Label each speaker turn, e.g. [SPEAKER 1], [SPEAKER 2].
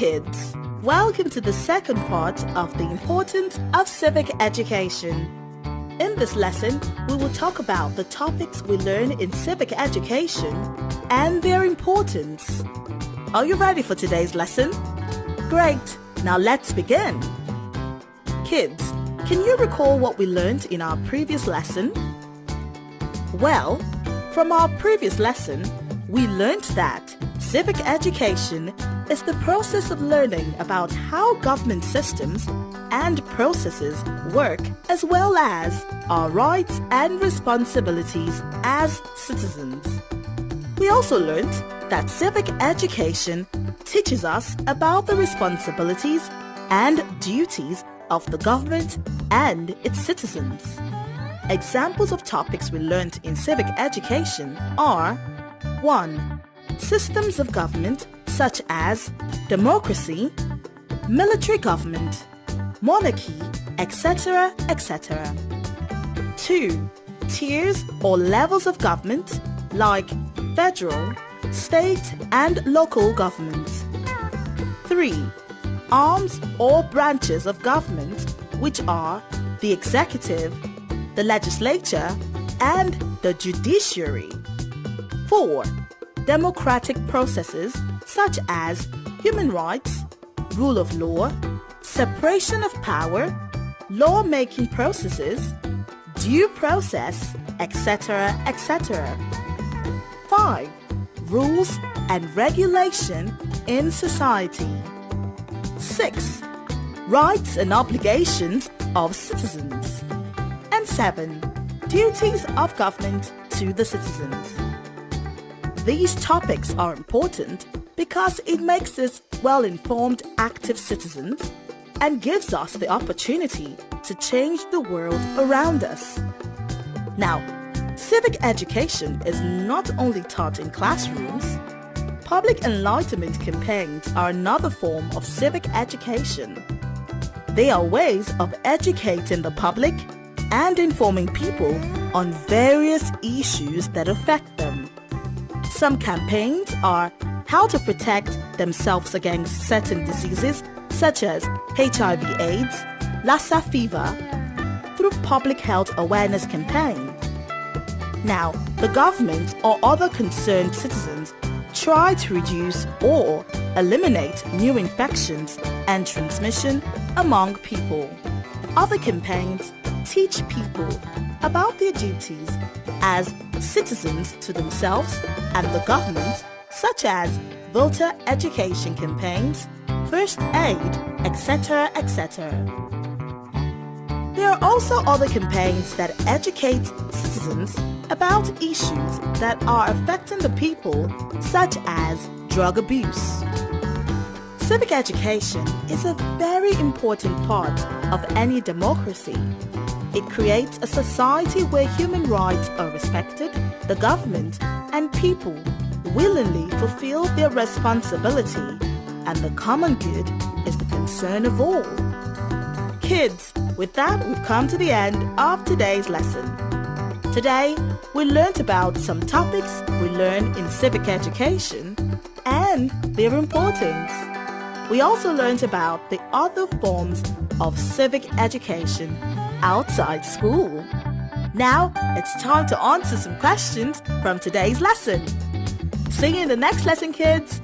[SPEAKER 1] kids, welcome to the second part of the importance of civic education. In this lesson, we will talk about the topics we learn in civic education and their importance. Are you ready for today's lesson? Great, now let's begin. Kids, can you recall what we learned in our previous lesson? Well, from our previous lesson, we learned that civic education is the process of learning about how government systems and processes work, as well as our rights and responsibilities as citizens. We also learned that civic education teaches us about the responsibilities and duties of the government and its citizens. Examples of topics we learned in civic education are 1. Systems of government such as democracy, military government, monarchy, etc., etc. 2. Tiers or levels of government like federal, state and local government. 3. Arms or branches of government, which are the executive, the legislature and the judiciary. 4. Democratic processes such as human rights, rule of law, separation of power, law-making processes, due process, etc., etc. 5. Rules and regulation in society. 6. Rights and obligations of citizens. And 7. Duties of government to the citizens. These topics are important because it makes us well-informed, active citizens and gives us the opportunity to change the world around us. Now, civic education is not only taught in classrooms. Public enlightenment campaigns are another form of civic education. They are ways of educating the public and informing people on various issues that affect them. Some campaigns are how to protect themselves against certain diseases such as HIV/AIDS, Lassa fever, through public health awareness campaign. Now, the government or other concerned citizens try to reduce or eliminate new infections and transmission among people. Other campaigns teach people about their duties as citizens to themselves and the government, such as voter education campaigns, first aid, etc., etc. There are also other campaigns that educate citizens about issues that are affecting the people, such as drug abuse. Civic education is a very important part of any democracy. It creates a society where human rights are respected, the government and people willingly fulfill their responsibility, and the common good is the concern of all. Kids, with that we've come to the end of today's lesson. Today, we learned about some topics we learn in civic education and their importance. We also learned about the other forms of civic education outside school. Now, it's time to answer some questions from today's lesson. See you in the next lesson, kids.